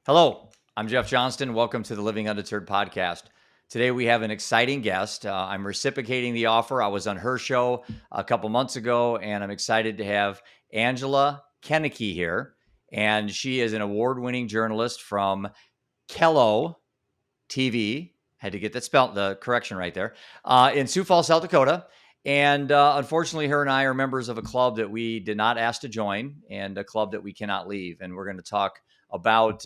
Hello, I'm Jeff Johnston. Welcome to the Living Undeterred podcast. Today we have an exciting guest. I'm reciprocating the offer. I was on her show a couple months ago, and I'm excited to have Angela Kennecke here. And she is an award-winning journalist from Kello TV. Had to get the correction right there, in Sioux Falls, South Dakota. And unfortunately, her and I are members of a club that we did not ask to join, and a club that we cannot leave. And we're going to talk about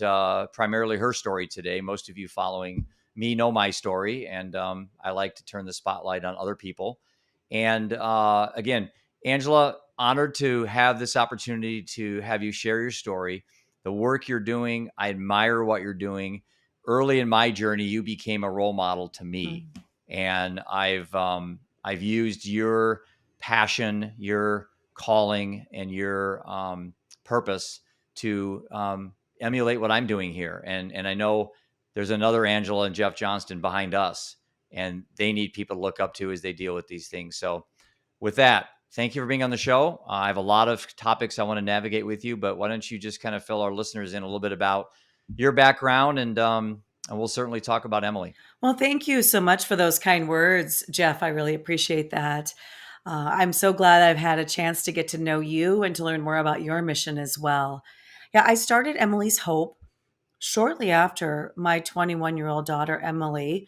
primarily her story today. Most of you following me know my story, and I like to turn the spotlight on other people. And again, Angela, honored to have this opportunity to have you share your story, the work you're doing. I admire what you're doing. Early in my journey, you became a role model to me, and I've used your passion, your calling, and your purpose to emulate what I'm doing here. And I know there's another Angela and Jeff Johnston behind us, and they need people to look up to as they deal with these things. So, with that, thank you for being on the show. I have a lot of topics I want to navigate with you, but why don't you just kind of fill our listeners in a little bit about your background, and we'll certainly talk about Emily. Well, thank you so much for those kind words, Jeff. I really appreciate that. I'm so glad I've had a chance to get to know you and to learn more about your mission as well. Yeah, I started Emily's Hope shortly after my 21-year-old daughter, Emily,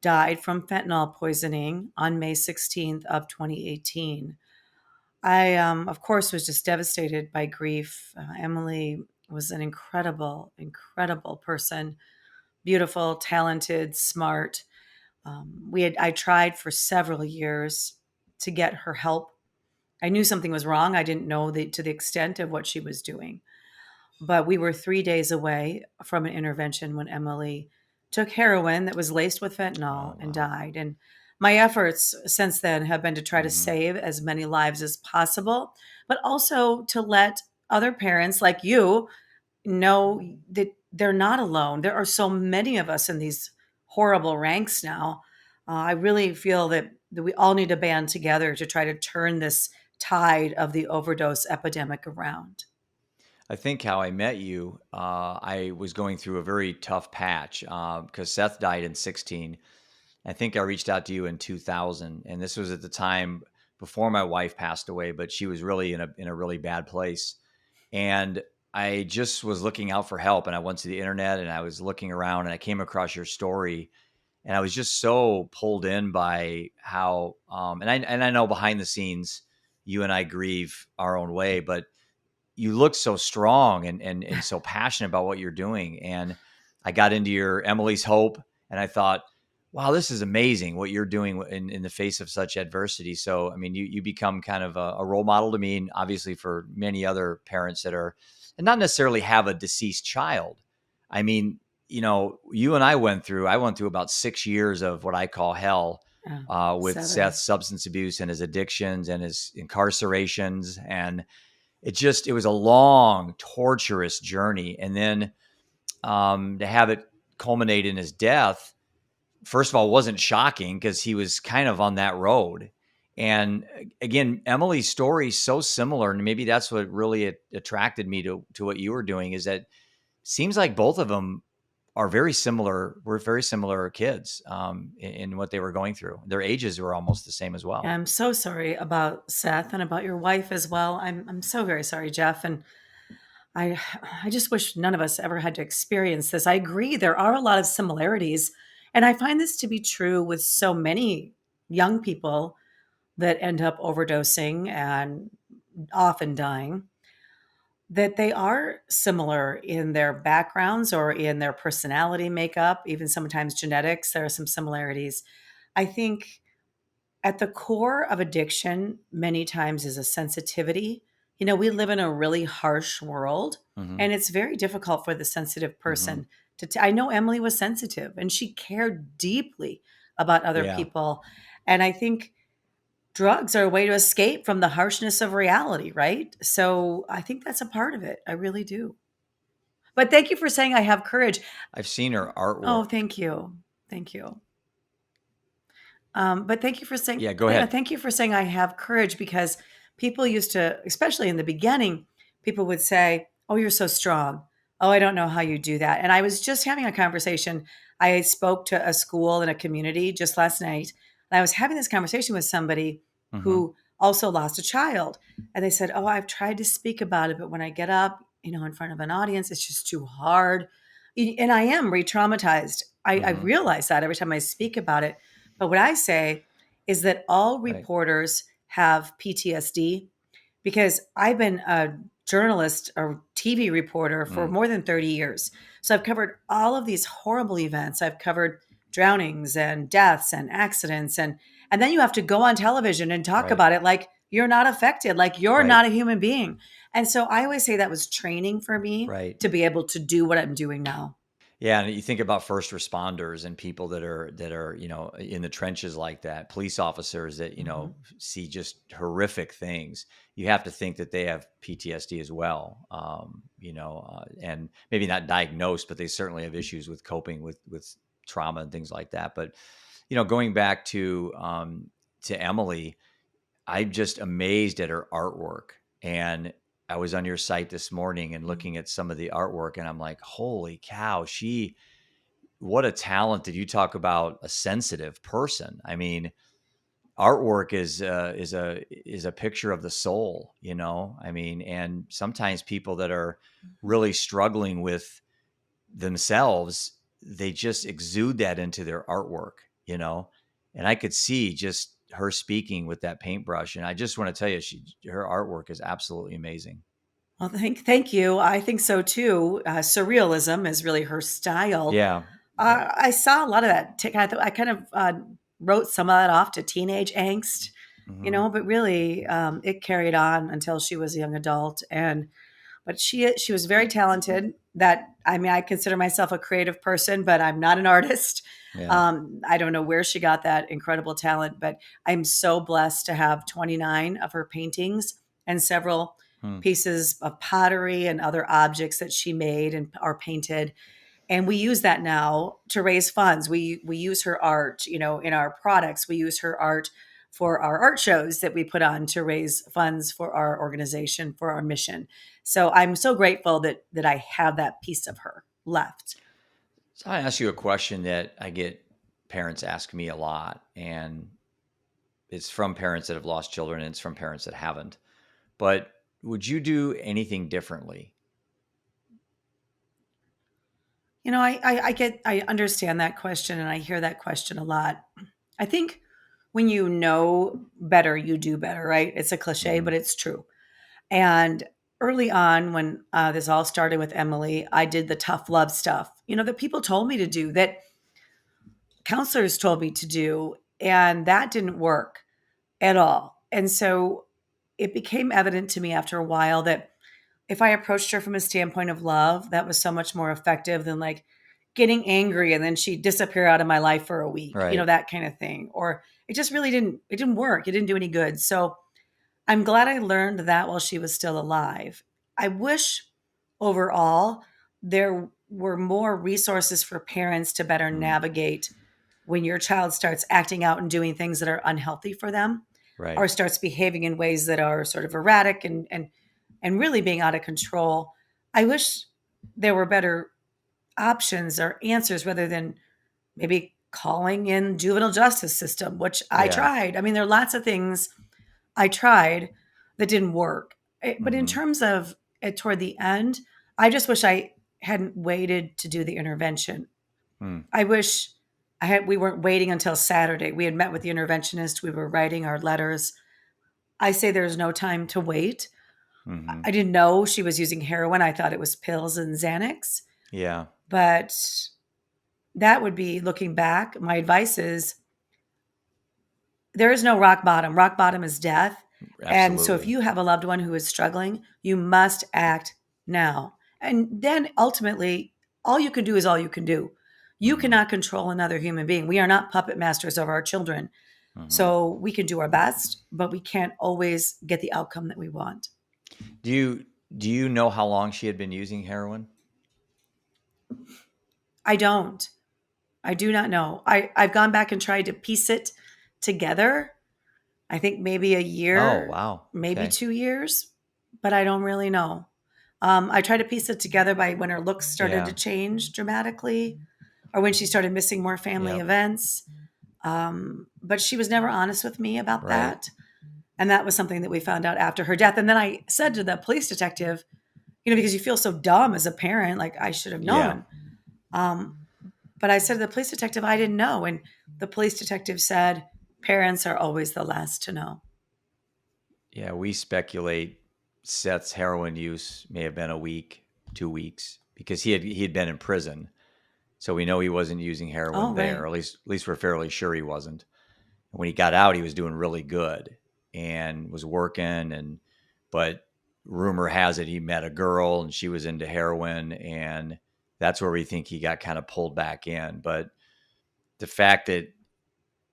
died from fentanyl poisoning on May 16th of 2018. I, of course, was just devastated by grief. Emily was an incredible, incredible person, beautiful, talented, smart. I tried for several years to get her help. I knew something was wrong. I didn't know to the extent of what she was doing. But we were 3 days away from an intervention when Emily took heroin that was laced with fentanyl Oh, and wow. died. And my efforts since then have been to try to Mhm. save as many lives as possible, but also to let other parents like you know that they're not alone. There are so many of us in these horrible ranks now. I really feel that we all need to band together to try to turn this tide of the overdose epidemic around. I think how I met you, I was going through a very tough patch because Seth died in 16. I think I reached out to you in 2000, and this was at the time before my wife passed away, but she was really in a really bad place. And I just was looking out for help, and I went to the internet and I was looking around, and I came across your story, and I was just so pulled in by how and I know behind the scenes you and I grieve our own way, but you look so strong and so passionate about what you're doing. And I got into your Emily's Hope, and I thought, wow, this is amazing what you're doing in the face of such adversity. So, I mean, you become kind of a role model to me, and obviously for many other parents that are, and not necessarily have a deceased child. I mean, you and I went through about 6 years of what I call hell, Yeah, with 7. Seth's substance abuse and his addictions and his incarcerations. And it was a long, torturous journey. And then to have it culminate in his death, first of all, wasn't shocking because he was kind of on that road. And again, Emily's story is so similar, and maybe that's what really attracted me to what you were doing. Is that it seems like both of them are very similar. Were very similar kids in what they were going through. Their ages were almost the same as well. I'm so sorry about Seth and about your wife as well. I'm so very sorry, Jeff. And I I just wish none of us ever had to experience this. I agree there are a lot of similarities, and I find this to be true with so many young people that end up overdosing and often dying, that they are similar in their backgrounds or in their personality makeup, even sometimes genetics. There are some similarities. I think at the core of addiction, many times, is a sensitivity. We live in a really harsh world, Hmm. and it's very difficult for the sensitive Hmm. person I know Emily was sensitive and she cared deeply about other Yeah. people. And I think drugs are a way to escape from the harshness of reality, right? So I think that's a part of it. I really do. But thank you for saying I have courage. I've seen her Oh, artwork. thank you. Thank you. But thank you for saying, Yeah, go yeah, ahead. thank you for saying I have courage, because people used to, especially in the beginning, people would say, "Oh, you're so strong. Oh, I don't know how you do that. And I was just having a conversation. I spoke to a school and a community just last night. And I was having this conversation with somebody Hmm. who also lost a child. And they said, "Oh, I've tried to speak about it, but when I get up, in front of an audience, it's just too hard." And I am re traumatized. I Hmm. realize that every time I speak about it. But what I say is that all Right. reporters have PTSD because I've been a journalist or TV reporter for Mm. more than 30 years. So I've covered all of these horrible events. I've covered drownings and deaths and accidents and then you have to go on television and talk Right. about it like you're not affected, like you're Right. not a human being. And so I always say that was training for me Right. to be able to do what I'm doing now. Yeah, and you think about first responders and people that are in the trenches like that, police officers that Mhm. see just horrific things. You have to think that they have PTSD as well, and maybe not diagnosed, but they certainly have issues with coping with trauma and things like that. But going back to Emily, I'm just amazed at her artwork. And I was on your site this morning and looking at some of the artwork, and I'm like, holy cow, what a talent. Did you talk about a sensitive person? I mean, artwork is a picture of the soul, I mean, and sometimes people that are really struggling with themselves, they just exude that into their artwork. And I could see just her speaking with that paintbrush, and I just want to tell you, her artwork is absolutely amazing. Well, thank you. I think so too. Surrealism is really her style. Yeah. Yep. I saw a lot of that. I kind of wrote some of that off to teenage angst, Hmm. but really it carried on until she was a young adult. But she was very talented. I mean, I consider myself a creative person, but I'm not an artist. Yeah. I don't know where she got that incredible talent, but I'm so blessed to have 29 of her paintings and several Hmm. pieces of pottery and other objects that she made and are painted, and we use that now to raise funds. We use her art, in our products. We use her art for our art shows that we put on to raise funds for our organization, for our mission. So I'm so grateful that I have that piece of her left. So I ask you a question that I get parents ask me a lot, and it's from parents that have lost children, and it's from parents that haven't. But would you do anything differently? I understand that question and I hear that question a lot. I think when you know better, you do better, right? It's a cliche, Hmm. but it's true. And early on, when this all started with Emily, I did the tough love stuff, that people told me to do, that counselors told me to do. And that didn't work at all. And so it became evident to me after a while that if I approached her from a standpoint of love, that was so much more effective than like getting angry and then she'd disappear out of my life for a week, Right. that kind of thing. Or it didn't work. It didn't do any good. So I'm glad I learned that while she was still alive. I wish overall there were more resources for parents to better Mm. navigate when your child starts acting out and doing things that are unhealthy for them Right. or starts behaving in ways that are sort of erratic and really being out of control. I wish there were better options or answers rather than maybe calling in juvenile justice system, which I Yeah. tried. I mean, there are lots of things I tried that didn't work. But in Hmm. terms of it toward the end, I just wish I hadn't waited to do the intervention. Mm. I wish we weren't waiting until Saturday. We had met with the interventionist, we were writing our letters. I say there's no time to wait. Hmm. I didn't know she was using heroin. I thought it was pills and Xanax. Yeah. But that would be looking back. My advice is there is no rock bottom. Rock bottom is death. And so if Absolutely. you have a loved one who is struggling, you must act now. And then ultimately, all you can do is all you can do. You Hmm. cannot control another human being. We are not puppet masters of our children. Hmm. So we can do our best, but we can't always get the outcome that we want. Do you know how long she had been using heroin? I don't. I do not know. I've gone back and tried to piece it together. I think maybe a Oh, year, wow. maybe Okay. 2 years, but I don't really know. I try to piece it together by when her looks started to Yeah. change dramatically or when she started missing more family Yep. events. But she was never honest with me about Right. that. And that was something that we found out after her death. And then I said to the police detective, because you feel so dumb as a parent, like I should have Yeah. known. Um, but I said to the police detective, I didn't know. And the police detective said, parents are always the last to know. Yeah. We speculate Seth's heroin use may have been a week, 2 weeks, because he had been in prison. So we know he wasn't using Oh, heroin there. right. At least we're fairly sure he wasn't. And when he got out, he was doing really good and was working. But rumor has it he met a girl and she was into heroin, and that's where we think he got kind of pulled back in. But the fact that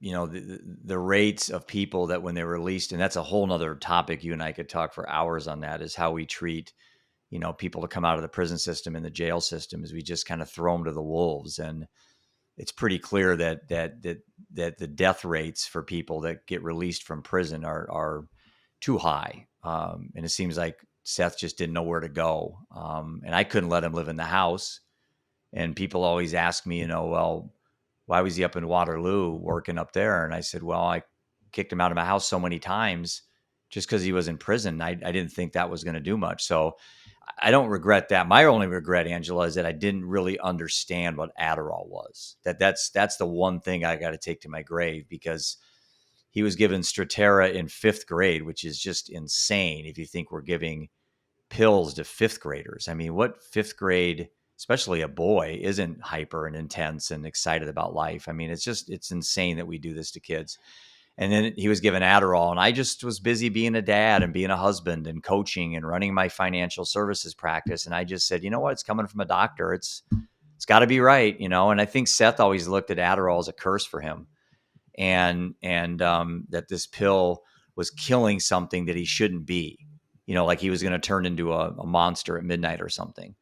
the rates of people that when they're released, and that's a whole nother topic, you and I could talk for hours on that, is how we treat people to come out of the prison system and the jail system, is we just kind of throw them to the wolves. And it's pretty clear that the death rates for people that get released from prison are too high. And it seems like Seth just didn't know where to go. And I couldn't let him live in the house. And people always ask me, well, why was he up in Waterloo working up there? And I said, well, I kicked him out of my house so many times just because he was in prison. I didn't think that was going to do much. So I don't regret that. My only regret, Angela, is that I didn't really understand what Adderall was. That's the one thing I got to take to my grave, because he was given Strattera in fifth grade, which is just insane if you think we're giving pills to fifth graders. I mean, what fifth grade, especially a boy, isn't hyper and intense and excited about life? I mean, it's insane that we do this to kids. And then he was given Adderall, and I just was busy being a dad and being a husband and coaching and running my financial services practice. And I just said, you know what? It's coming from a doctor. It's got to be right, And I think Seth always looked at Adderall as a curse for him, and that this pill was killing something that he shouldn't be. Like he was going to turn into a monster at midnight or something.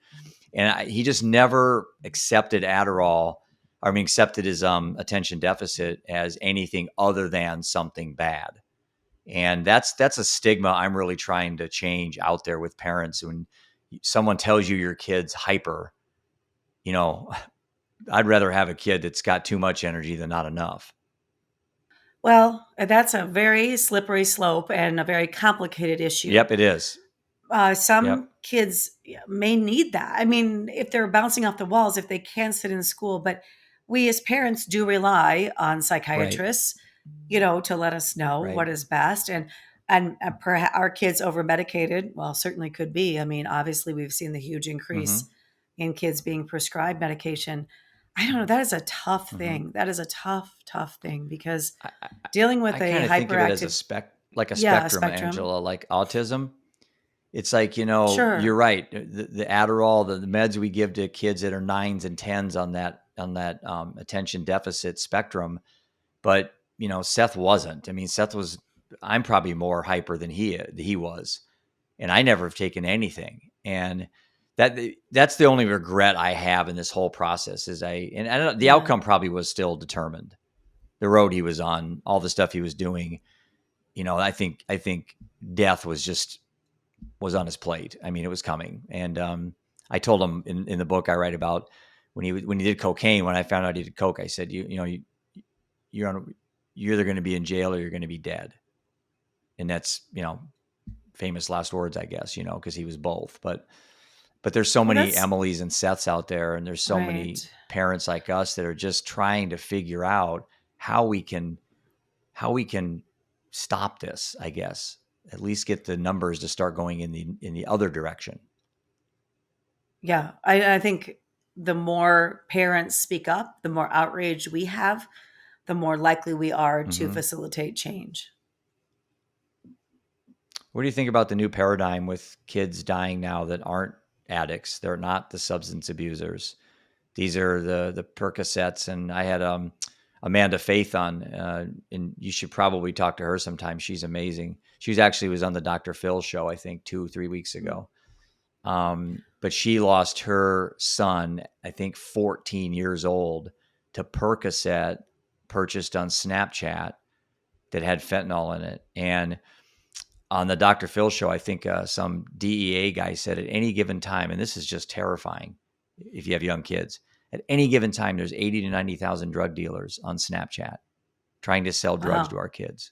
And he just never accepted Adderall. I mean, accepted his attention deficit as anything other than something bad. And that's a stigma I'm really trying to change out there with parents. When someone tells you your kid's hyper, you know, I'd rather have a kid that's got too much energy than not enough. Well, that's a very slippery slope and a very complicated issue. Yep, it is. Some Yep. kids may need that. I mean, if they're bouncing off the walls, if they can't sit in school, but we as parents do rely on Right. psychiatrists, to let us know Right. what is best. And perhaps our kids over medicated. Well, certainly could be. I mean, obviously, we've seen the huge increase Mm-hmm. in kids being prescribed medication. I don't know. That is a tough Mm-hmm. thing. That is a tough, tough thing because I, I, dealing with I a kind of think of it as hyperactive, like a yeah, a spectrum, spectrum. Angela, like autism. It's like, you're Sure. right. The Adderall, the meds we give to kids that are nines and tens on that attention deficit spectrum. But, Seth wasn't. I mean, I'm probably more hyper than he was. And I never have taken anything. And that's the only regret I have in this whole process is I don't, the Yeah. outcome probably was still determined. The road he was on, all the stuff he was doing, I think death was on his plate. I mean, it was coming. And I told him in the book I write about when he did cocaine. When I found out he did coke, I said, you're on, you're either going to be in jail or you're going to be dead. And that's famous last words, I guess. Because he was both. But there's so Well, many that's Emilys and Seths out there, and there's so many right. parents like us that are just trying to figure out how we can how we can stop this, I guess. At least get the numbers to start going in the other direction. Yeah. I think the more parents speak up, the more outrage we have, the more likely we are to Hmm. facilitate change. What do you think about the new paradigm with kids dying now that aren't addicts? They're not the substance abusers. These are the Percocets, and I had Amanda Faith on, and you should probably talk to her sometime. She's amazing. She actually was on the Dr. Phil show, I think 2 3 weeks ago. But she lost her son, I think 14 years old, to Percocet purchased on Snapchat that had fentanyl in it. And on the Dr. Phil show, I think some DEA guy said at any given time, and this is just terrifying if you have young kids, at any given time, there's 80 to 90,000 drug dealers on Snapchat trying to sell drugs to Wow. our kids.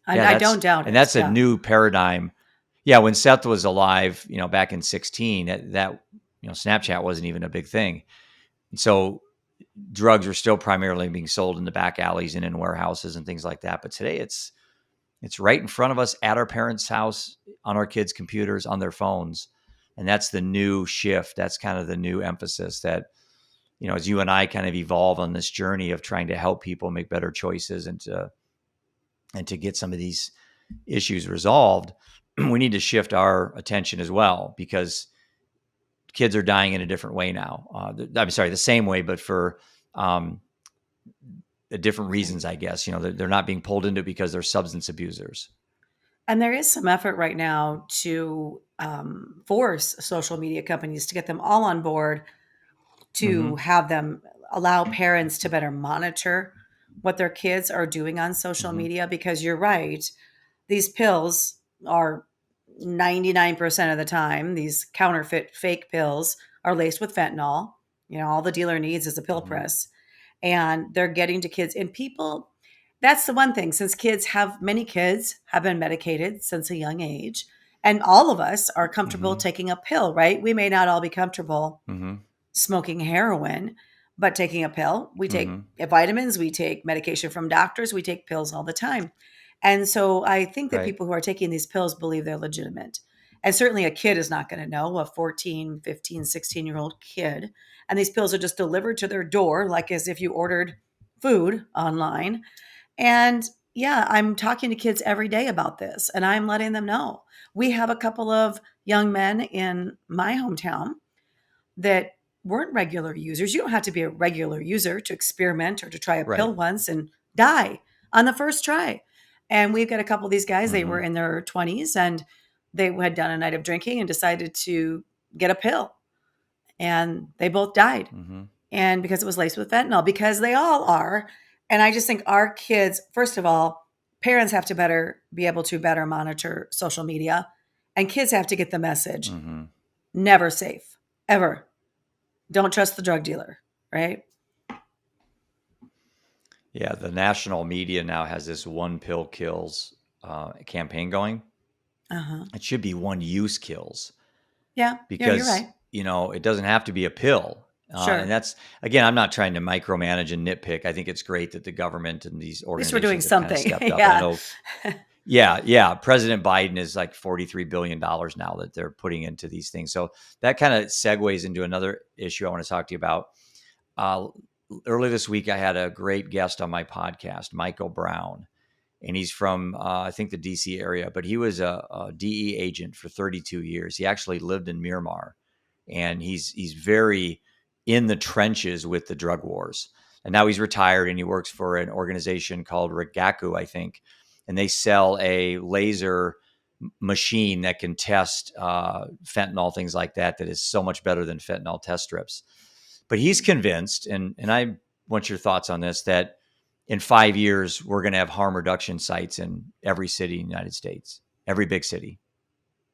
I, Yeah, I don't doubt and it. that's a Yeah. new paradigm. Yeah, when Seth was alive, back in 16, that Snapchat wasn't even a big thing. So drugs were still primarily being sold in the back alleys and in warehouses and things like that. But today it's right in front of us at our parents' house, on our kids' computers, on their phones. And that's the new shift. That's kind of the new emphasis that, as you and I kind of evolve on this journey of trying to help people make better choices and to get some of these issues resolved, we need to shift our attention as well, because kids are dying in a different way now. I'm sorry, the same way, but for um, different reasons, I guess. They're not being pulled into it because they're substance abusers. And there is some effort right now to force social media companies to get them all on board, Mm-hmm. to have them allow parents to better monitor what their kids are doing on social Mm-hmm. media. Because you're right, these pills are 99% of the time, these counterfeit fake pills are laced with fentanyl. All the dealer needs is a pill Mm-hmm. press, and they're getting to kids and people. That's the one thing, since many kids have been medicated since a young age, and all of us are comfortable Mm-hmm. taking a pill, right? We may not all be comfortable Mm-hmm. smoking heroin, but taking a pill. We take Mm-hmm. vitamins, we take medication from doctors, we take pills all the time. And so I think that Right. people who are taking these pills believe they're legitimate. And certainly a kid is not going to know, a 14, 15, 16-year-old kid. And these pills are just delivered to their door, like as if you ordered food online. And yeah, I'm talking to kids every day about this, and I'm letting them know. We have a couple of young men in my hometown that weren't regular users. You don't have to be a regular user to experiment or to try a Right. pill once and die on the first try. And we've got a couple of these guys, they were Mm-hmm. in their 20s, and they had done a night of drinking and decided to get a pill. And they both died. Mm-hmm. And because it was laced with fentanyl, because they all are. And I just think our kids, first of all, parents have to be able to better monitor social media, and kids have to get the message. Mm-hmm. Never safe, ever. Don't trust the drug dealer, right? Yeah, the national media now has this one pill kills campaign going. Uh-huh. It should be one use kills, Yeah, yeah, you're because right. it doesn't have to be a pill. And Sure. that's, again, I'm not trying to micromanage and nitpick. I think it's great that the government and these At least we're doing organizations have kind of something. stepped up. And I Yeah. know, yeah, yeah, President Biden is like $43 billion now that they're putting into these things. So that kind of segues into another issue I want to talk to you about. Uh, Earlier this week, I had a great guest on my podcast, Michael Brown, and he's from I think the DC area, but he was a DE agent for 32 years. He actually lived in Myanmar, and he's very in the trenches with the drug wars. And now he's retired, and he works for an organization called Rigaku, I think, and they sell a laser machine that can test fentanyl, things like that. That is so much better than fentanyl test strips. But he's convinced, and I want your thoughts on this, that in 5 years, we're going to have harm reduction sites in every city in the United States, every big city.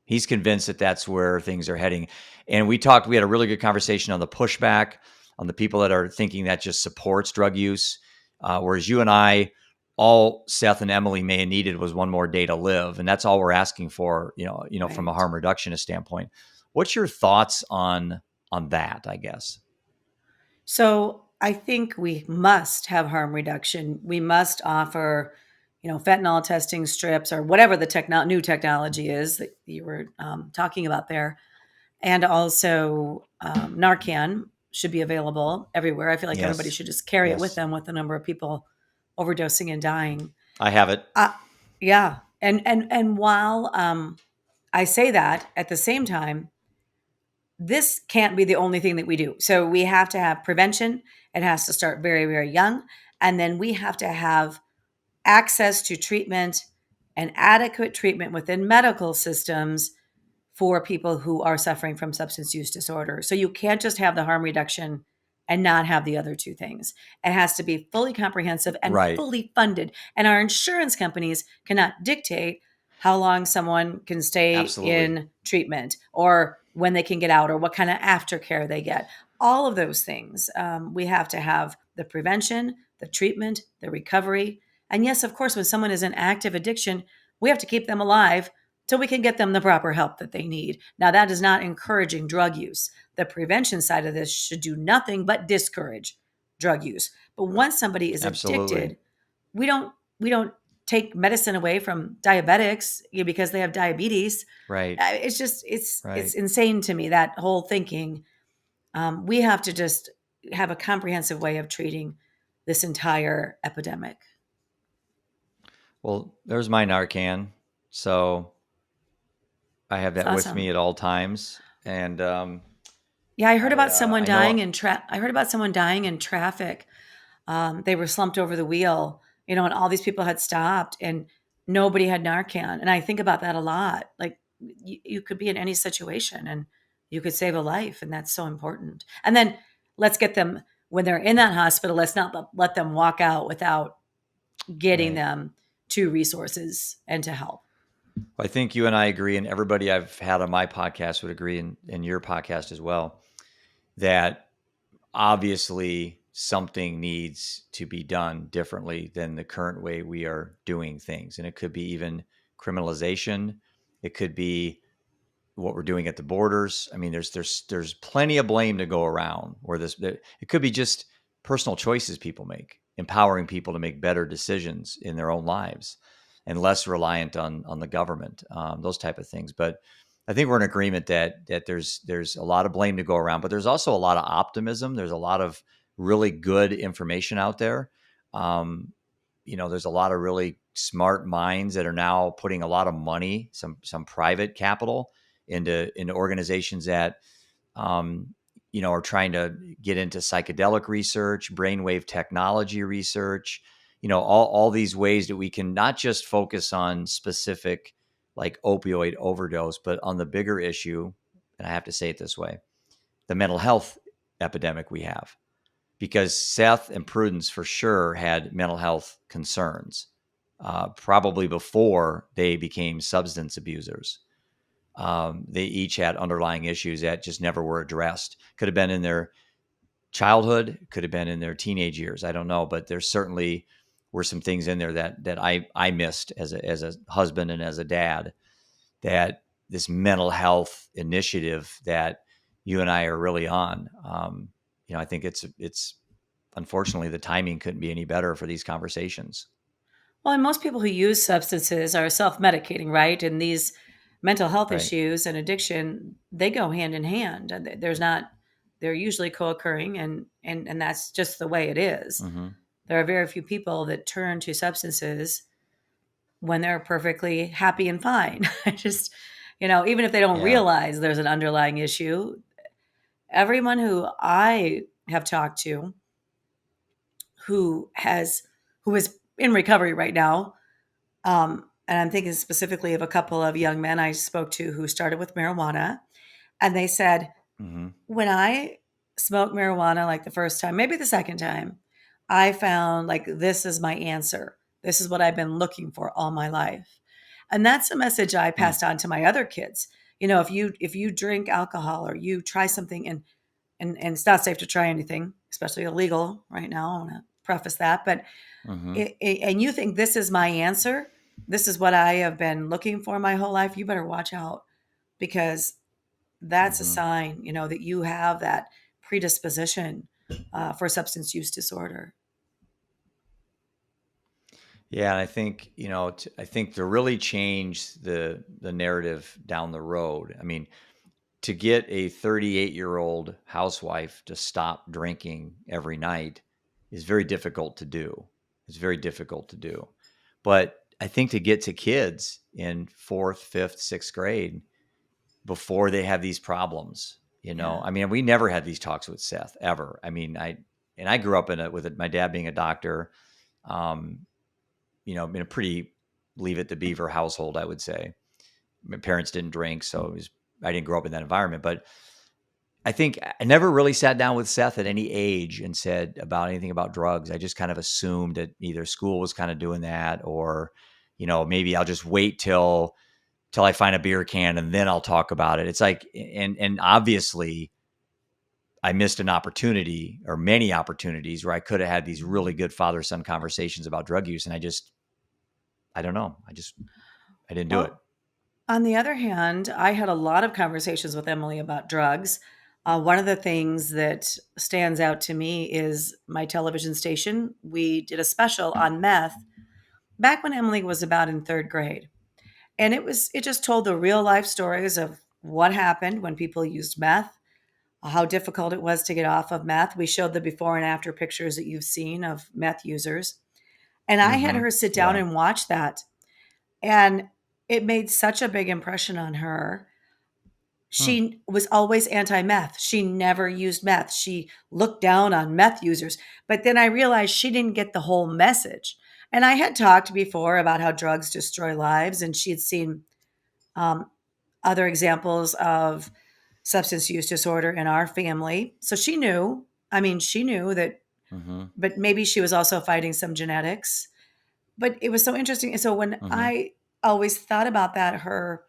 He's convinced that that's where things are heading. And we had a really good conversation on the pushback, on the people that are thinking that just supports drug use. Whereas you and I, all Seth and Emily may have needed was one more day to live. And that's all we're asking for, from a Right. harm reductionist standpoint. What's your thoughts on that, I guess? So I think we must have harm reduction. We must offer, fentanyl testing strips or whatever the new technology is that you were talking about there. And also Narcan should be available everywhere. I feel like everybody Yes. should just carry it with Yes. them with the number of people overdosing and dying. I have it. Uh, yeah. And while I say that, at the same time, this can't be the only thing that we do. So we have to have prevention. It has to start very, very young. And then we have to have access to treatment and adequate treatment within medical systems for people who are suffering from substance use disorder. So you can't just have the harm reduction and not have the other two things. It has to be fully comprehensive and Right. fully funded. And our insurance companies cannot dictate how long someone can stay Absolutely. in treatment, or when they can get out, or what kind of aftercare they get. All of those things. We have to have the prevention, the treatment, the recovery. And yes, of course, when someone is in active addiction, we have to keep them alive till we can get them the proper help that they need. Now, that is not encouraging drug use. The prevention side of this should do nothing but discourage drug use. But once somebody is Absolutely. addicted, we don't take medicine away from diabetics, because they have diabetes. Right. It's just it's Right. insane to me, that whole thinking. We have to just have a comprehensive way of treating this entire epidemic. Well, there's my Narcan. So I have It's that with me awesome. at all times. And Yeah, I heard about someone I dying know. in I heard about someone dying in traffic. They were slumped over the wheel, and all these people had stopped, and nobody had Narcan. And I think about that a lot. Like, you could be in any situation, and you could save a life, and that's so important. And then let's get them, when they're in that hospital, let's not let them walk out without getting Right. them to resources and to help. I think you and I agree, and everybody I've had on my podcast would agree, and your podcast as well, that obviously something needs to be done differently than the current way we are doing things. And it could be even criminalization. It could be what we're doing at the borders. I mean, there's plenty of blame to go around. Where it could be just personal choices people make, empowering people to make better decisions in their own lives, and less reliant on the government. Those type of things. But I think we're in agreement that there's a lot of blame to go around, but there's also a lot of optimism. There's a lot of really good information out there. Um, there's a lot of really smart minds that are now putting a lot of money, some private capital into organizations that um, are trying to get into psychedelic research, brainwave technology research, all these ways that we can not just focus on specific like opioid overdose, but on the bigger issue. And I have to say it this way: the mental health epidemic we have, because Seth and Prudence for sure had mental health concerns, probably before they became substance abusers. They each had underlying issues that just never were addressed. Could have been in their childhood, could have been in their teenage years. I don't know, but there certainly were some things in there that I missed as a husband and as a dad. That this mental health initiative that you and I are really on. I think it's unfortunately the timing couldn't be any better for these conversations. Well, and most people who use substances are self-medicating, right? And these mental health Right. issues and addiction, they go hand in hand. There's not They're usually co-occurring, and that's just the way it is. Mm-hmm. There are very few people that turn to substances when they're perfectly happy and fine. I just, even if they don't Yeah. realize there's an underlying issue, everyone who I have talked to who has who is in recovery right now, and I'm thinking specifically of a couple of young men I spoke to who started with marijuana, and they said, Mm-hmm. when I smoked marijuana, like the first time, maybe the second time, I found like this is my answer. This is what I've been looking for all my life. And that's a message I Mm. passed on to my other kids. If you drink alcohol, or you try something, and it's not safe to try anything, especially illegal right now. I want to preface that, but Mm-hmm. and you think this is my answer, this is what I have been looking for my whole life, you better watch out, because that's a Mm-hmm. sign, that you have that predisposition for substance use disorder. Yeah, and I think I think to really change the narrative down the road. I mean, to get a 38-year-old housewife to stop drinking every night is very difficult to do. It's very difficult to do. But I think to get to kids in fourth, fifth, sixth grade before they have these problems, Yeah. I mean, we never had these talks with Seth ever. I mean, I grew up my dad being a doctor, um, in a pretty leave it to beaver household, I would say. My parents didn't drink, so I didn't grow up in that environment. But I think I never really sat down with Seth at any age and said about anything about drugs. I just kind of assumed that either school was kind of doing that, or maybe I'll just wait till I find a beer can and then I'll talk about it. It's like, and obviously I missed an opportunity or many opportunities where I could have had these really good father son conversations about drug use. And I don't know. I didn't do it. Well, on the other hand, I had a lot of conversations with Emily about drugs. One of the things that stands out to me is my television station. We did a special on meth back when Emily was about in third grade. And it just told the real life stories of what happened when people used meth, how difficult it was to get off of meth. We showed the before and after pictures that you've seen of meth users. And I had Mm-hmm. her sit down Yeah. and watch that. And it made such a big impression on her. Hmm. She was always anti meth. She never used meth. She looked down on meth users. But then I realized she didn't get the whole message. And I had talked before about how drugs destroy lives, and she had seen um, other examples of substance use disorder in our family. So she knew, I mean, she knew that, Mm-hmm. but maybe she was also fighting some genetics. But it was so interesting. And so when Mm-hmm. I always thought about that, her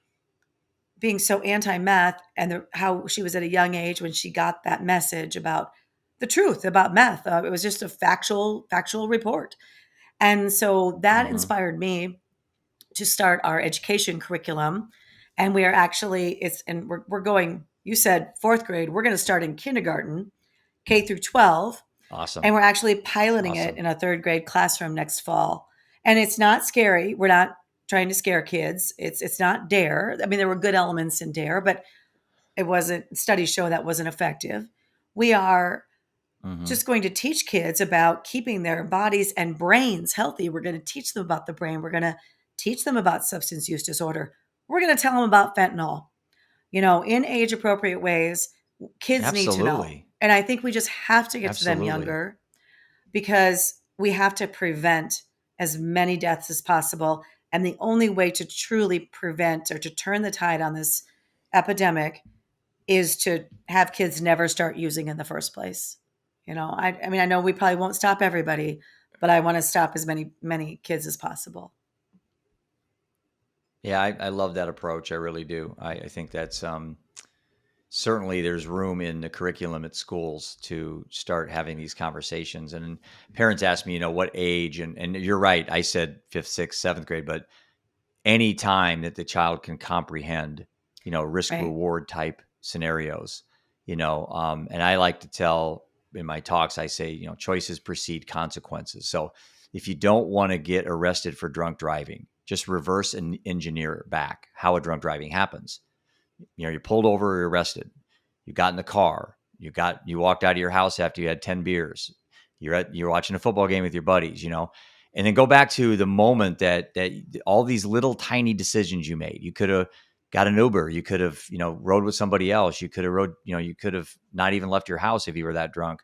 being so anti-meth and how she was at a young age when she got that message about the truth about meth. It was just a factual report. And so that Mm-hmm. inspired me to start our education curriculum. And we are actually, we're going, you said fourth grade, we're going to start in kindergarten, K through 12. Awesome. And we're actually piloting it Awesome. in a third grade classroom next fall. And it's not scary. We're not trying to scare kids. It's not dare. I mean, there were good elements in dare, but it wasn't, studies show that wasn't effective. We are Mm-hmm. just going to teach kids about keeping their bodies and brains healthy. We're going to teach them about the brain. We're going to teach them about substance use disorder. We're going to tell them about fentanyl, in age appropriate ways. Kids need to know. Absolutely. And I think we just have to get to them Absolutely. younger because we have to prevent as many deaths as possible. And the only way to truly prevent or to turn the tide on this epidemic is to have kids never start using in the first place. I mean, I know we probably won't stop everybody, but I want to stop as many kids as possible. Yeah, I love that approach. I really do. I think that's certainly there's room in the curriculum at schools to start having these conversations. And parents ask me, what age, and you're right. I said fifth, sixth, seventh grade, but any time that the child can comprehend, risk Right. reward type scenarios, and I like to tell in my talks, I say, choices precede consequences. So if you don't want to get arrested for drunk driving, just reverse and engineer it back how a drunk driving happens. You pulled over, you're arrested. You got in the car. You walked out of your house after you had 10 beers. You're watching a football game with your buddies, and then go back to the moment that all these little tiny decisions you made. You could have got an Uber. You could have, rode with somebody else. You could have rode, you could have not even left your house if you were that drunk.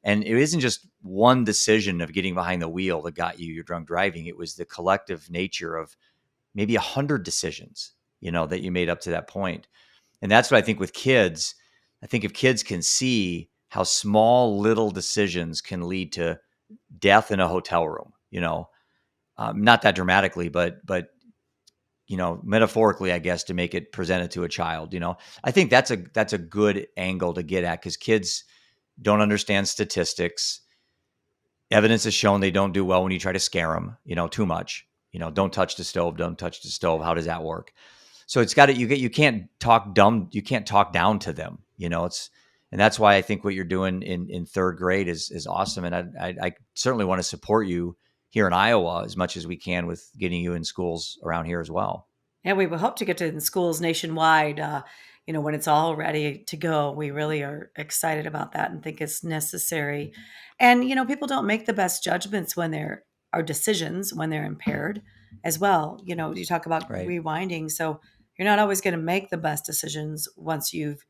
And it isn't just one decision of getting behind the wheel that got you your drunk driving. It was the collective nature of maybe 100 decisions, that you made up to that point. And that's what I think with kids. I think if kids can see how small little decisions can lead to death in a hotel room, not that dramatically, but metaphorically, I guess, to make it presented to a child, I think that's a good angle to get at because kids don't understand statistics. Evidence has shown they don't do well when you try to scare them, too much. Don't touch the stove, don't touch the stove. How does that work? So it's got to you can't talk dumb, you can't talk down to them. And that's why I think what you're doing in third grade is awesome. And I certainly want to support you here in Iowa as much as we can with getting you in schools around here as well. And we will hope to get to in schools nationwide, when it's all ready to go. We really are excited about that and think it's necessary. And, people don't make the best judgments when there are decisions, when they're impaired as well. You talk about Right. rewinding. So you're not always going to make the best decisions once you've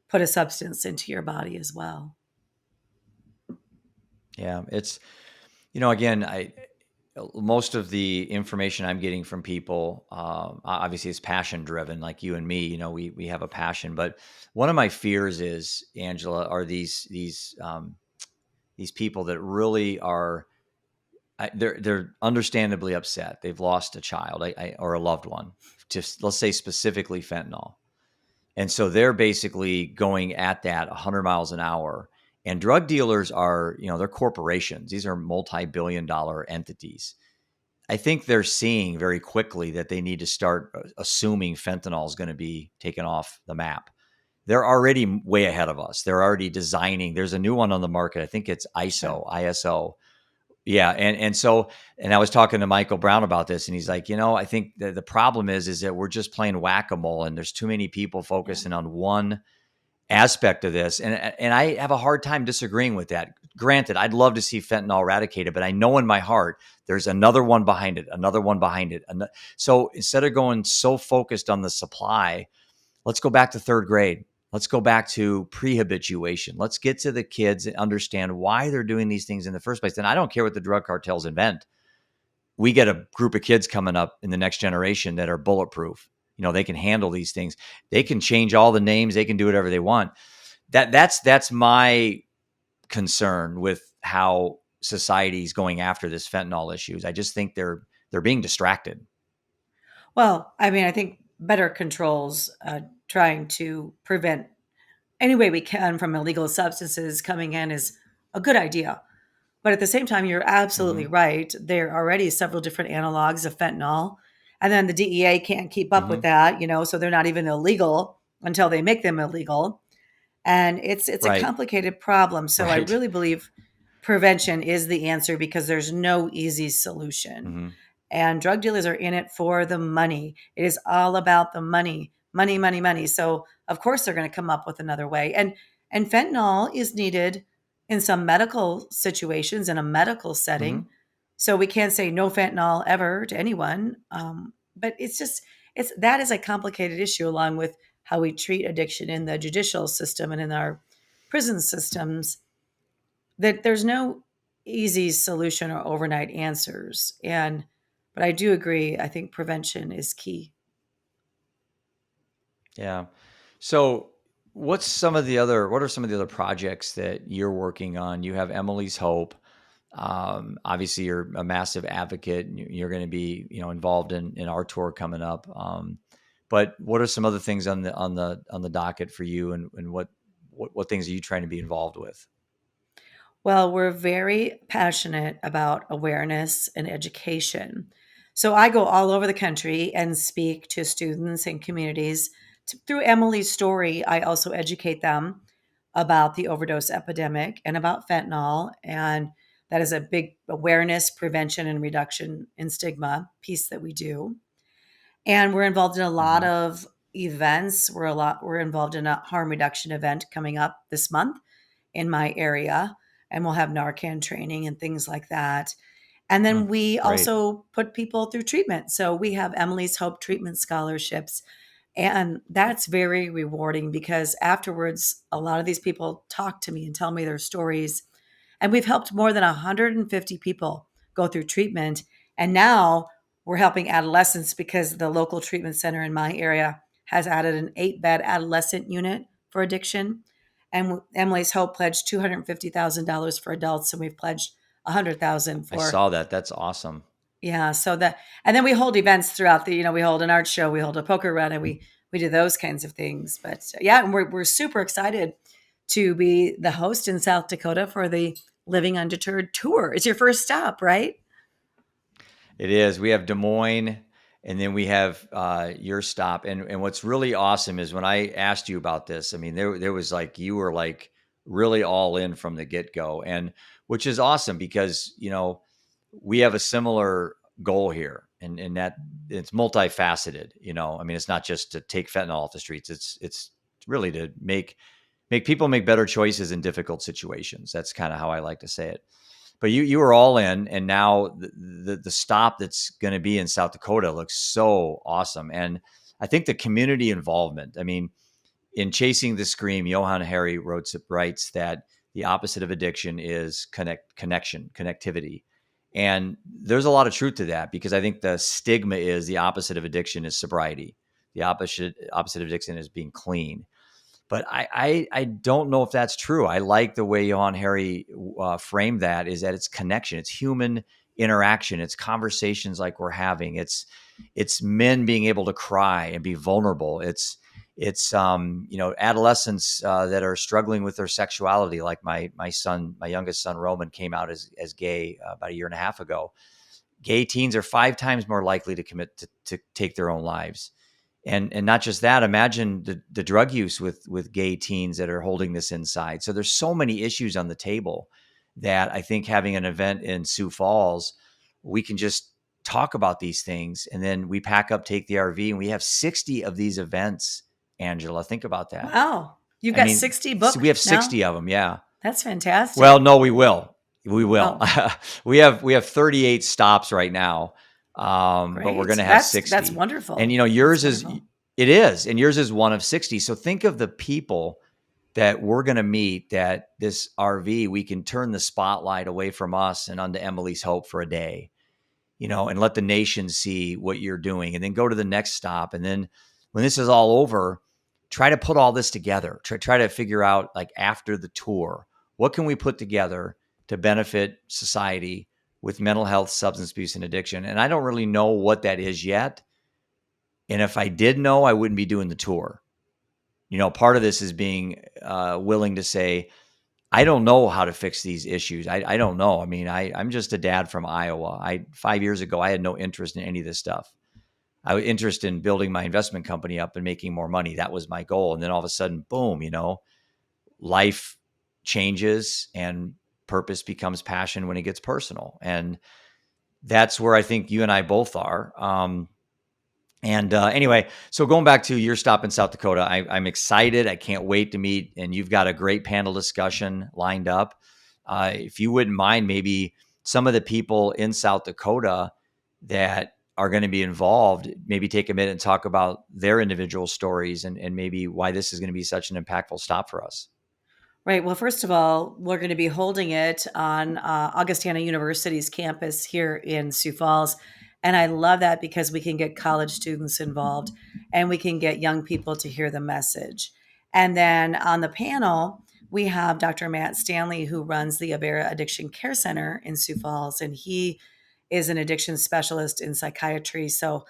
put a substance into your body as well. Yeah. It's, again, I most of the information I'm getting from people, obviously, is passion driven, like you and me. We have a passion. But one of my fears is, Angela, are these people that really are they're understandably upset. They've lost a child or a loved one, just let's say specifically fentanyl. And so they're basically going at that 100 miles an hour. And drug dealers are, they're corporations. These are multi-billion-dollar entities. I think they're seeing very quickly that they need to start assuming fentanyl is going to be taken off the map. They're already way ahead of us. They're already designing. There's a new one on the market. I think it's ISO. Yeah, and I was talking to Michael Brown about this, and he's like, I think the problem is that we're just playing whack-a-mole, and there's too many people Yeah. focusing on one aspect of this, and I have a hard time disagreeing with that. Granted, I'd love to see fentanyl eradicated, but I know in my heart there's another one behind it, another one behind it. So instead of going so focused on the supply, let's go back to third grade. Let's go back to pre-habituation. Let's get to the kids and understand why they're doing these things in the first place. And I don't care what the drug cartels invent. We get a group of kids coming up in the next generation that are bulletproof. They can handle these things. They can change all the names. They can do whatever they want. That's my concern with how society's going after this fentanyl issues. I just think they're being distracted. Well, I mean, I think better controls, trying to prevent any way we can from illegal substances coming in is a good idea. But at the same time, you're absolutely Mm-hmm. right. There are already several different analogs of fentanyl. And then the DEA can't keep up with Mm-hmm. that, so they're not even illegal until they make them illegal. And it's a Right. complicated problem. So I Right. really believe prevention is the answer because there's no easy solution. Mm-hmm. And drug dealers are in it for the money. It is all about the money, money, money, money. So of course they're going to come up with another way. And fentanyl is needed in some medical situations in a medical Mm-hmm. setting. So we can't say no fentanyl ever to anyone. But it's that is a complicated issue along with how we treat addiction in the judicial system and in our prison systems, that there's no easy solution or overnight answers. But I do agree, I think prevention is key. Yeah. So, what are some of the other projects that you're working on? You have Emily's Hope. Obviously, you're a massive advocate. And you're going to be, involved in our tour coming up. But what are some other things on the docket for you, and what things are you trying to be involved with? Well, we're very passionate about awareness and education. So I go all over the country and speak to students and communities. Through Emily's story, I also educate them about the overdose epidemic and about fentanyl. And that is a big awareness, prevention, and reduction in stigma piece that we do. And we're involved in a lot Hmm. of events. We're involved in a harm reduction event coming up this month in my area, and we'll have Narcan training and things like that. And then we Great. also put people through treatment. So we have Emily's Hope treatment scholarships. And that's very rewarding because afterwards, a lot of these people talk to me and tell me their stories. And we've helped more than 150 people go through treatment. And now we're helping adolescents because the local treatment center in my area has added an 8-bed adolescent unit for addiction. And Emily's Hope pledged $250,000 for adults, and we've pledged 100,000 I for, saw that. That's awesome. yeah. So that, and then we hold events throughout we hold an art show, we hold a poker run, and we do those kinds of things. But yeah, and we're super excited to be the host in South Dakota for the Living Undeterred tour. It's your first stop, right? It is. We have Des Moines, and then we have your stop. And what's really awesome is when I asked you about this, I mean, there was like you were like really all in from the get go, and which is awesome because we have a similar goal here, and that it's multifaceted. I mean, it's not just to take fentanyl off the streets. It's really to make people make better choices in difficult situations. That's kind of how I like to say it. But you were all in, and now the stop that's going to be in South Dakota looks so awesome. And I think the community involvement. I mean, in Chasing the Scream, Johann Hari writes that the opposite of addiction is connectivity. And there's a lot of truth to that because I think the stigma is the opposite of addiction is sobriety. The opposite of addiction is being clean. But I don't know if that's true. I like the way Johann Hari framed that, is that it's connection. It's human interaction. It's conversations like we're having. It's men being able to cry and be vulnerable. It's adolescents that are struggling with their sexuality, like my youngest son Roman came out as gay about a year and a half ago. Gay teens are 5 times more likely to commit to take their own lives. And not just that, imagine the drug use with gay teens that are holding this inside. So there's so many issues on the table that I think having an event in Sioux Falls, we can just talk about these things, and then we pack up, take the RV, and we have 60 of these events. Angela, think about that. Wow. You've I got mean, 60 so we have booked now? 60 of them. Yeah. That's Well, fantastic. no, we will. We will. Oh, We have 38 stops right now, but we're going great. to have That's 60. And wonderful. That's yours is wonderful. it is, and yours is one of 60. So think of the people that we're going to meet. That this RV, we can turn the spotlight away from us and onto Emily's Hope for a day, and let the nation see what you're doing, and then go to the next stop, and then when this is all over, try to put all this together. Try to figure out, like, after the tour, what can we put together to benefit society with mental health, substance abuse, and addiction. And I don't really know what that is yet. And if I did know, I wouldn't be doing the tour. Part of this is being willing to say, I don't know how to fix these issues. I don't know. I mean, I'm just a dad from Iowa. 5 years ago, I had no interest in any of this stuff. I was interested in building my investment company up and making more money. That was my goal. And then all of a sudden, boom, life changes and purpose becomes passion when it gets personal. And that's where I think you and I both are. Anyway, so going back to your stop in South Dakota, I'm excited. I can't wait to meet. And you've got a great panel discussion lined up. If you wouldn't mind, maybe some of the people in South Dakota that are going to be involved, maybe take a minute and talk about their individual stories, and maybe why this is going to be such an impactful stop for us. Right. Well, first of all, we're going to be holding it on Augustana University's campus here in Sioux Falls. And I love that because we can get college students involved and we can get young people to hear the message. And then on the panel, we have Dr. Matt Stanley, who runs the Avera Addiction Care Center in Sioux Falls. And he is an addiction specialist in psychiatry. So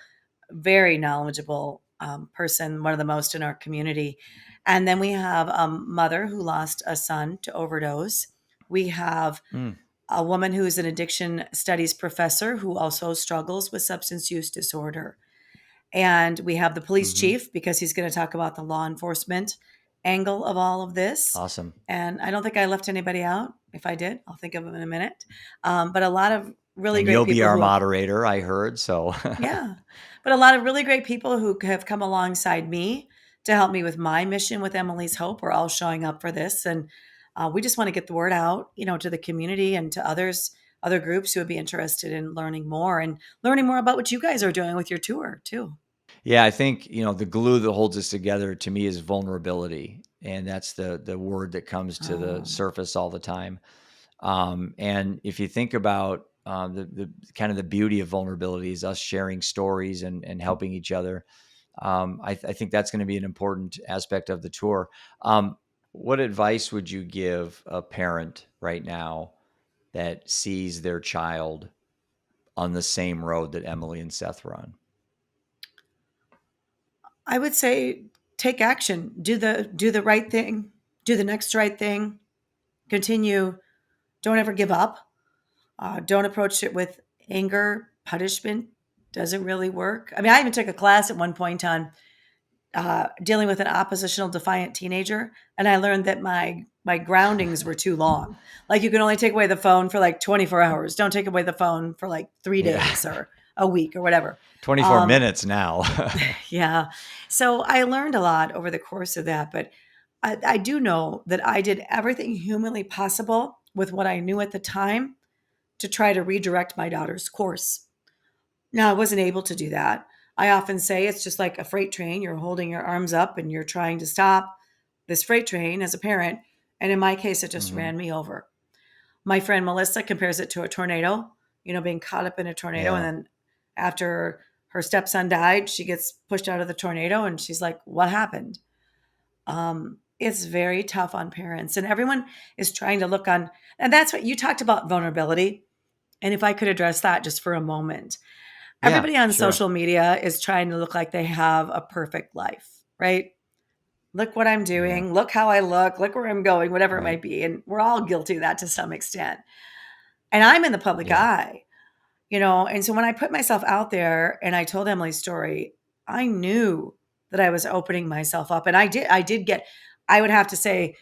very knowledgeable person, one of the most in our community. And then we have a mother who lost a son to overdose. We have Mm, a woman who is an addiction studies professor who also struggles with substance use disorder. And we have the police hmm. chief because he's going to talk about the law enforcement angle of all of this. Awesome. And I don't think I left anybody out. If I did, I'll think of them in a minute. But a lot of really And great you'll be people our who have, moderator, I heard. So, yeah, but a lot of really great people who have come alongside me to help me with my mission with Emily's Hope. We're all showing up for this. And we just want to get the word out, to the community and to other groups who would be interested in learning more and learning more about what you guys are doing with your tour too. yeah, I think, the glue that holds us together to me is vulnerability. And that's the word that comes to the Oh, surface all the time. And if you think about the kind of the beauty of vulnerability is us sharing stories and helping each other. I think that's going to be an important aspect of the tour. What advice would you give a parent right now that sees their child on the same road that Emily and Seth were on? I would say take action, do the right thing, do the next right thing, continue, don't ever give up. Don't approach it with anger. Punishment doesn't really work. I mean, I even took a class at one point on dealing with an oppositional defiant teenager, and I learned that my groundings were too long. Like you can only take away the phone for like 24 hours. Don't take away the phone for like 3 days Yeah. or a week or whatever. 24 Um, minutes now. yeah. So I learned a lot over the course of that, but I do know that I did everything humanly possible with what I knew at the time to try to redirect my daughter's course. Now, I wasn't able to do that. I often say it's just like a freight train. You're holding your arms up and you're trying to stop this freight train as a parent. And in my case, it just Hmm. ran me over. My friend Melissa compares it to a tornado, being caught up in a tornado. And Yeah. then after her stepson died, she gets pushed out of the tornado and she's like, what happened? It's very tough on parents. And everyone is trying to look on. And that's what you talked about vulnerability. And if I could address that just for a moment, Yeah, everybody on sure. social media is trying to look like they have a perfect life, right? Look what I'm Yeah, doing. Look how I look where I'm going, whatever it right. might be. And we're all guilty of that to some extent. And I'm in the public Yeah, eye, and so when I put myself out there and I told Emily's story, I knew that I was opening myself up. And I did get, I would have to say,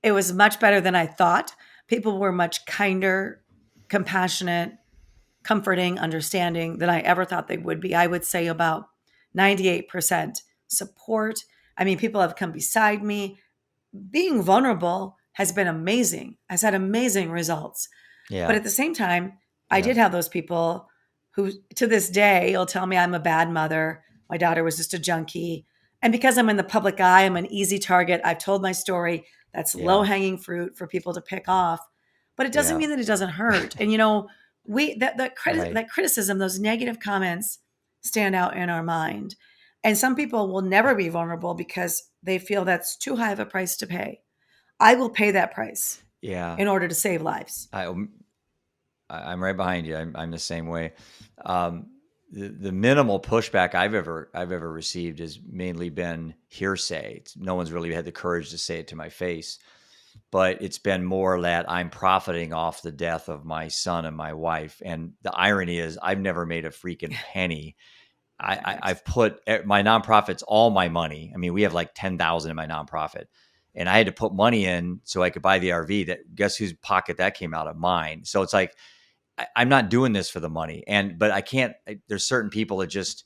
it was much better than I thought. People were much kinder, compassionate, comforting, understanding than I ever thought they would be. I would say about 98% support. I mean, people have come beside me. Being vulnerable has been amazing, has had amazing results. But yeah, at the same time, I yeah, did have those people who, to this day, will tell me I'm a bad mother. My daughter was just a junkie. And because I'm in the public eye, I'm an easy target. I've told my story. That's low yeah, hanging fruit for people to pick off. But it doesn't yeah. mean that it doesn't hurt. And Right. that criticism, those negative comments, stand out in our mind. And some people will never be vulnerable because they feel that's too high of a price to pay. I will pay that price Yeah. in order to save lives. I'm right behind you. I'm the same way. Um, the minimal pushback I've ever received has mainly been hearsay. No one's really had the courage to say it to my face, but it's been more that I'm profiting off the death of my son and my wife. And the irony is, I've never made a freaking penny. Right. I've put my nonprofit's all my money. I mean, we have like 10,000 in my nonprofit, and I had to put money in so I could buy the RV. That guess whose pocket that came out of? Mine. So it's like I'm not doing this for the money. But I can't, there's certain people that just,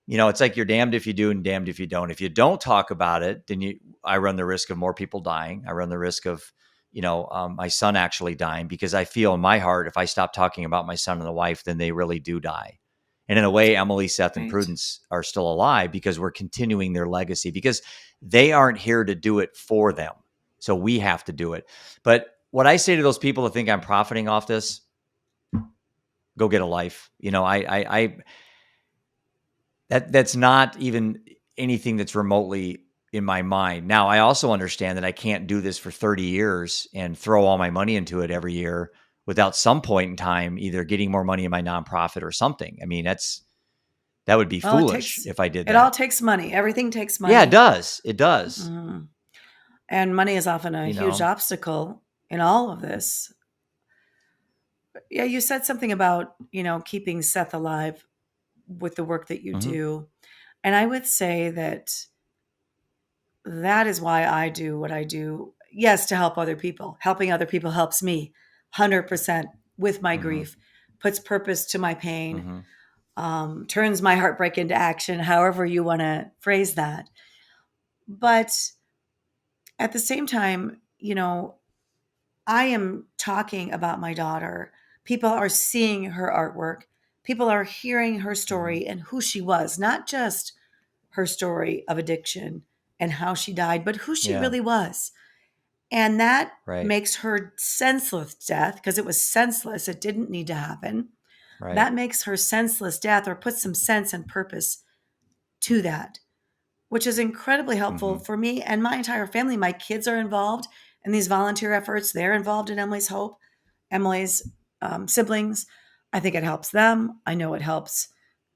it's like you're damned if you do and damned if you don't. If you don't talk about it, then I run the risk of more people dying. I run the risk of, my son actually dying, because I feel in my heart, if I stop talking about my son and the wife, then they really do die. And in a way, Emily, Seth, and Right. Prudence are still alive because we're continuing their legacy, because they aren't here to do it for them. So we have to do it. But what I say to those people that think I'm profiting off this, go get a life. That's not even anything that's remotely in my mind. Now, I also understand that I can't do this for 30 years and throw all my money into it every year without some point in time either getting more money in my nonprofit or something. I mean, that would be Well, foolish if I did it all that. takes money. Everything takes Yeah, it money. does. It does. Mhm. And money is often a You huge know. obstacle in all of this. Yeah, you said something about, keeping Seth alive with the work that you Hmm. do. And I would say that that is why I do what I do. Yes, to help other people. Helping other people helps me 100% with my Hmm. grief, puts purpose to my pain, Hmm. turns my heartbreak into action, however you want to phrase that. But at the same time, I am talking about my daughter. People are seeing her artwork. People are hearing her Hmm. story and who she was, not just her story of addiction and how she died, but who she Yeah. really was. And that Right. makes her senseless death, because it was senseless. It didn't need to happen. Right. That makes her senseless death, or puts some sense and purpose to that, which is incredibly helpful Hmm. for me and my entire family. My kids are involved in these volunteer efforts. They're involved in Emily's Hope, Emily's siblings. I think it helps them. I know it helps,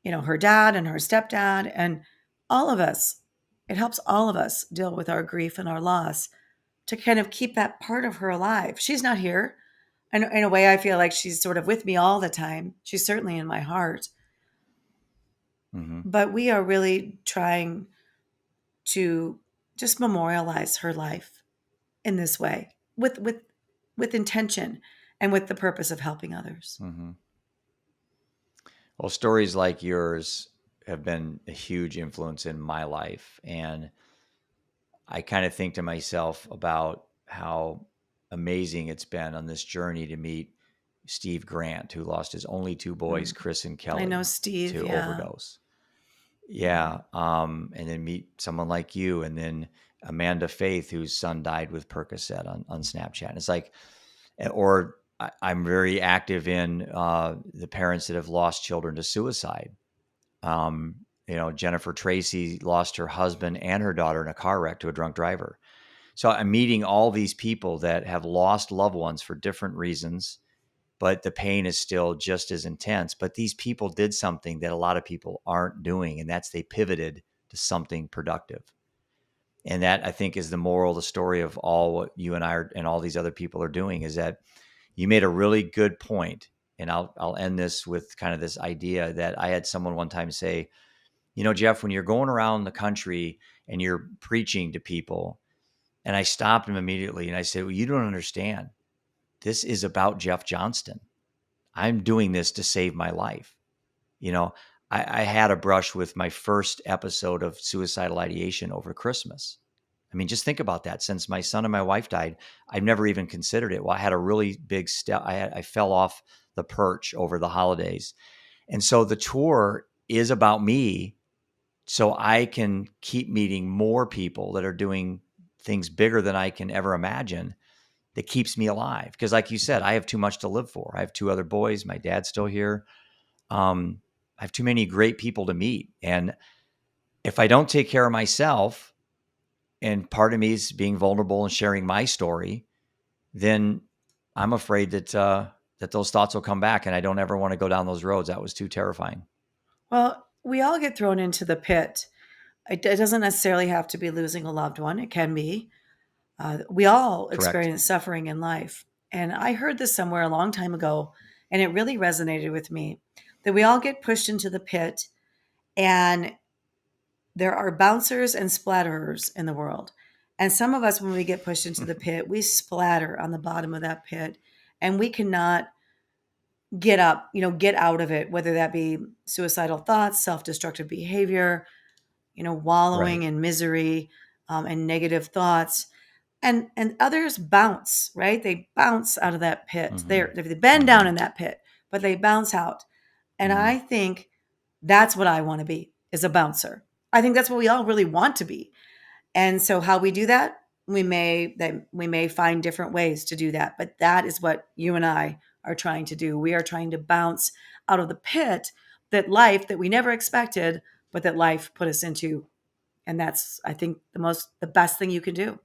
her dad and her stepdad and all of us. It helps all of us deal with our grief and our loss, to kind of keep that part of her alive. She's not here. And in a way, I feel like she's sort of with me all the time. She's certainly in my heart. Hmm. But we are really trying to just memorialize her life in this way, with intention and with the purpose of helping others. Hmm. Well, stories like yours have been a huge influence in my life. And I kind of think to myself about how amazing it's been on this journey to meet Steve Grant, who lost his only two boys, Mm. Chris and I know Kelly, Steve. to Yeah. overdose. Yeah. Yeah. And then meet someone like you, and then Amanda Faith, whose son died with Percocet on Snapchat. And it's like, or I'm very active in the parents that have lost children to suicide. Um, Jennifer Tracy lost her husband and her daughter in a car wreck to a drunk driver. So I'm meeting all these people that have lost loved ones for different reasons, but the pain is still just as intense. But these people did something that a lot of people aren't doing, and that's they pivoted to something productive. And that, I think, is the moral of the story of all what you and I are, and all these other people are doing, is that you made a really good point. And I'll end this with kind of this idea that I had someone one time say, Jeff, when you're going around the country and you're preaching to people, and I stopped him immediately and I said, well, you don't understand. This is about Jeff Johnston. I'm doing this to save my life. You know, I had a brush with my first episode of suicidal ideation over Christmas. I mean, just think about that. Since my son and my wife died, I've never even considered it. Well, I had a really big step. I fell off the perch over the holidays. And so the tour is about me, so I can keep meeting more people that are doing things bigger than I can ever imagine, that keeps me alive. Because like you said, I have too much to live for. I have two other boys. My dad's still here. I have too many great people to meet. And if I don't take care of myself, and part of me is being vulnerable and sharing my story, then I'm afraid that those thoughts will come back, and I don't ever want to go down those roads. That was too terrifying. Well, we all get thrown into the pit. It doesn't necessarily have to be losing a loved one. It can be. We all Correct. experience suffering in life. And I heard this somewhere a long time ago, and it really resonated with me that we all get pushed into the pit, and there are bouncers and splatterers in the world. And some of us, when we get pushed into the pit, we splatter on the bottom of that pit, and we cannot get up, get out of it, whether that be suicidal thoughts, self destructive behavior, wallowing Right. in misery, and negative thoughts. And others bounce, right? They bounce out of that pit. Mm-hmm. They've been down Mm-hmm. in that pit, but they bounce out. And Mm-hmm. I think that's what I want to be, is a bouncer. I think that's what we all really want to be. And so how we do that, we may find different ways to do that, but that is what you and I are trying to do. We are trying to bounce out of the pit that we never expected, but that life put us into. And that's, I think, the best thing you can do.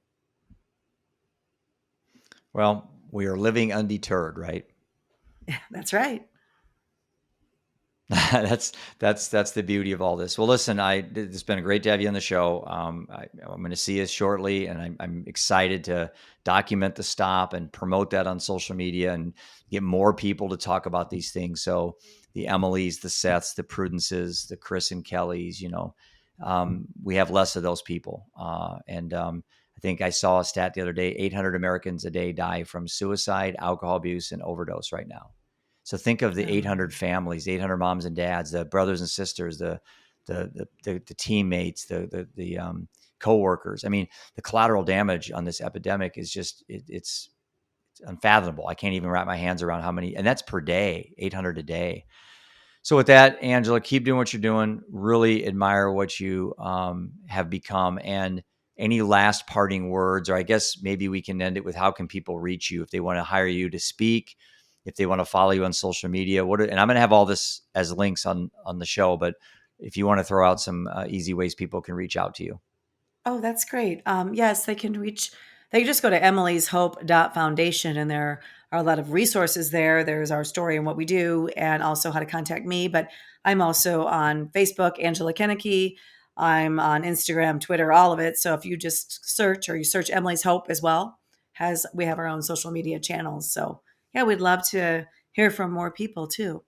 Well, we are living undeterred, right? That's right. that's the beauty of all this. Well, listen, it's been great to have you on the show. I'm going to see you shortly, and I'm excited to document the stop and promote that on social media and get more people to talk about these things. So the Emilys, the Seths, the Prudences, the Chris and Kellys, we have less of those people. And I think I saw a stat the other day: 800 Americans a day die from suicide, alcohol abuse, and overdose right now. So think of the Um, 800 families, 800 moms and dads, the brothers and sisters, the teammates, the coworkers. I mean, the collateral damage on this epidemic is just it's unfathomable. I can't even wrap my hands around how many, and that's per day, 800 a day. So with that, Angela, keep doing what you're doing. Really admire what you have become. And any last parting words, or I guess maybe we can end it with, how can people reach you if they want to hire you to speak, if they want to follow you on social media? And I'm going to have all this as links on the show, but if you want to throw out some easy ways people can reach out to you. Oh, that's great. Yes, they can just go to emilyshope.foundation, and there are a lot of resources there. There's our story and what we do, and also how to contact me. But I'm also on Facebook, Angela Kennecke. I'm on Instagram, Twitter, all of it. So if you just search, or you search Emily's Hope as well, we have our own social media channels. So yeah, we'd love to hear from more people too.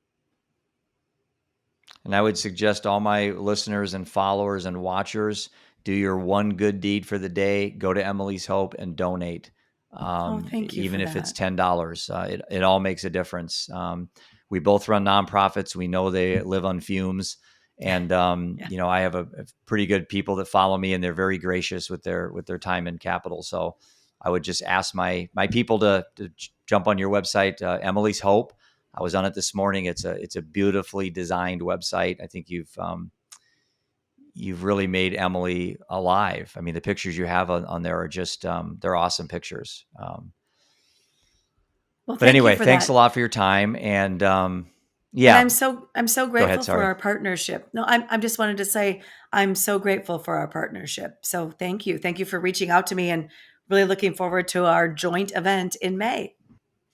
And I would suggest all my listeners and followers and watchers, do your one good deed for the day. Go to Emily's Hope and donate, Oh, thank you even for if it's that. $10. It all makes a difference. We both run nonprofits. We know they live on fumes, and Yeah. I have a pretty good people that follow me, and they're very gracious with their time and capital. So I would just ask my people to jump on your website, Emily's Hope. I was on it this morning. It's a beautifully designed website. I think you've really made Emily alive. I mean, the pictures you have on there are just they're awesome pictures. Well, But thank you anyway, for thanks a that. lot for your time. And And yeah, I'm so go ahead. grateful for Sorry. our partnership. No, I just wanted to say I'm so grateful for our partnership. So thank you. Thank you for reaching out to me, and really looking forward to our joint event in May.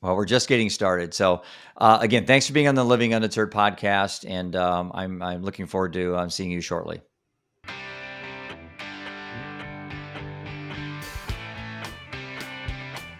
Well, we're just getting started. So, again, thanks for being on the Living Undeterred podcast, and I'm looking forward to seeing you shortly.